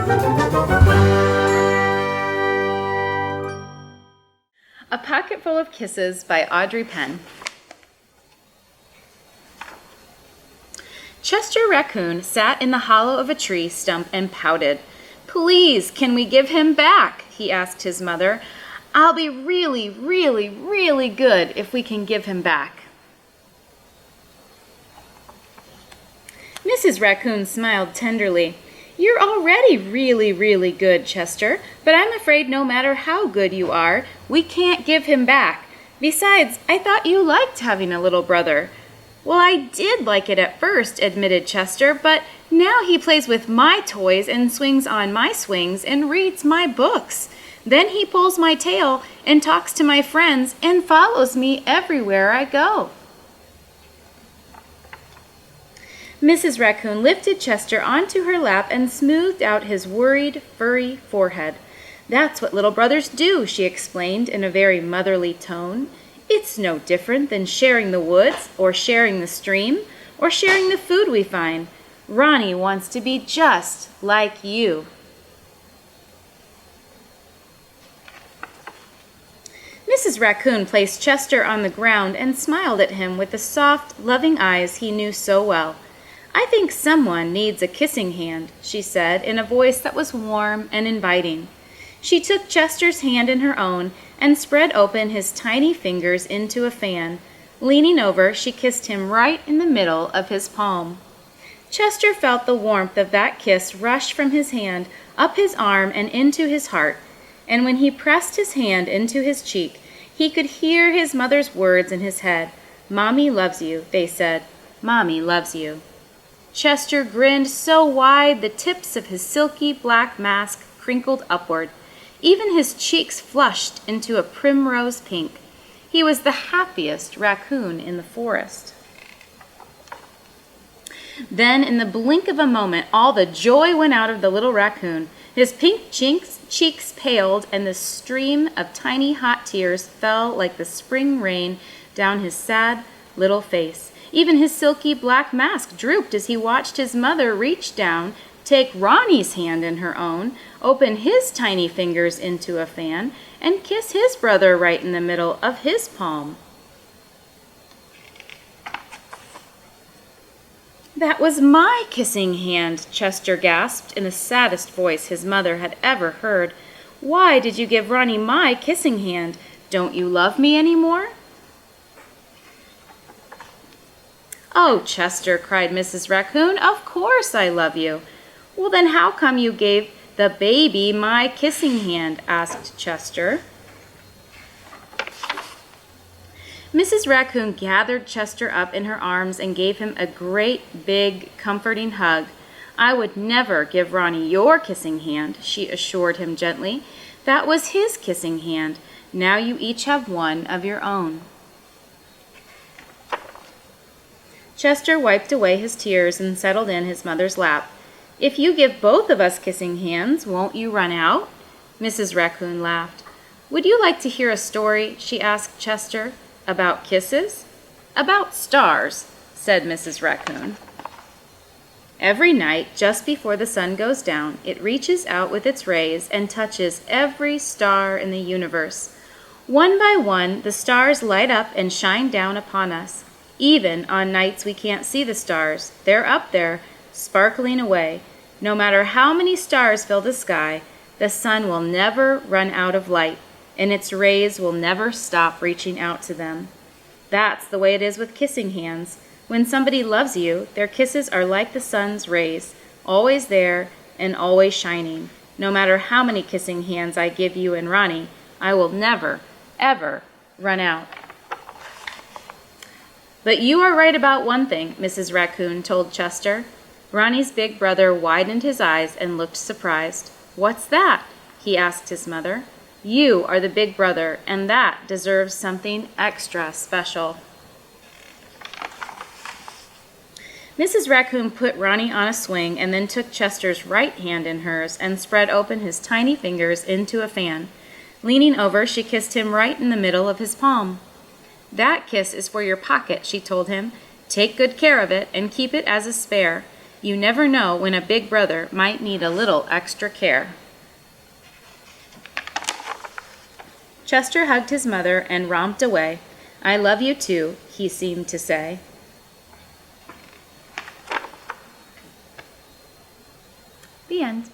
A Pocketful of Kisses by Audrey Penn. Chester Raccoon sat in the hollow of a tree stump and pouted. "Please, can we give him back?" he asked his mother. "I'll be really, really, really good if we can give him back." Mrs. Raccoon smiled tenderly. "You're already really, really good, Chester, but I'm afraid no matter how good you are, we can't give him back. Besides, I thought you liked having a little brother." "Well, I did like it at first," admitted Chester, "but now he plays with my toys and swings on my swings and reads my books. Then he pulls my tail and talks to my friends and follows me everywhere I go." Mrs. Raccoon lifted Chester onto her lap and smoothed out his worried, furry forehead. "That's what little brothers do," she explained in a very motherly tone. "It's no different than sharing the woods, or sharing the stream, or sharing the food we find. Ronnie wants to be just like you." Mrs. Raccoon placed Chester on the ground and smiled at him with the soft, loving eyes he knew so well. "I think someone needs a kissing hand," she said in a voice that was warm and inviting. She took Chester's hand in her own and spread open his tiny fingers into a fan. Leaning over, she kissed him right in the middle of his palm. Chester felt the warmth of that kiss rush from his hand up his arm and into his heart, and when he pressed his hand into his cheek, he could hear his mother's words in his head. "Mommy loves you," they said. "Mommy loves you." Chester grinned so wide the tips of his silky black mask crinkled upward. Even his cheeks flushed into a primrose pink. He was the happiest raccoon in the forest. Then, in the blink of a moment, all the joy went out of the little raccoon. His pink cheeks paled, and the stream of tiny hot tears fell like the spring rain down his sad little face. Even his silky black mask drooped as he watched his mother reach down, take Ronnie's hand in her own, open his tiny fingers into a fan, and kiss his brother right in the middle of his palm. "That was my kissing hand," Chester gasped in the saddest voice his mother had ever heard. "Why did you give Ronnie my kissing hand? Don't you love me anymore?" "Oh, Chester," cried Mrs. Raccoon, "of course I love you." "Well, then how come you gave the baby my kissing hand?" asked Chester. Mrs. Raccoon gathered Chester up in her arms and gave him a great, big, comforting hug. "I would never give Ronnie your kissing hand," she assured him gently. "That was his kissing hand. Now you each have one of your own." Chester wiped away his tears and settled in his mother's lap. "If you give both of us kissing hands, won't you run out?" Mrs. Raccoon laughed. "Would you like to hear a story?" she asked Chester. "About kisses?" "About stars," said Mrs. Raccoon. "Every night, just before the sun goes down, it reaches out with its rays and touches every star in the universe. One by one, the stars light up and shine down upon us. Even on nights we can't see the stars, they're up there, sparkling away. No matter how many stars fill the sky, the sun will never run out of light, and its rays will never stop reaching out to them. That's the way it is with kissing hands. When somebody loves you, their kisses are like the sun's rays, always there and always shining. No matter how many kissing hands I give you and Ronnie, I will never, ever run out." "But you are right about one thing," Mrs. Raccoon told Chester. Ronnie's big brother widened his eyes and looked surprised. "What's that?" he asked his mother. "You are the big brother, and that deserves something extra special." Mrs. Raccoon put Ronnie on a swing and then took Chester's right hand in hers and spread open his tiny fingers into a fan. Leaning over, she kissed him right in the middle of his palm. "That kiss is for your pocket," she told him. "Take good care of it and keep it as a spare. You never know when a big brother might need a little extra care. Chester hugged his mother and romped away. I love you too, he seemed to say. The end.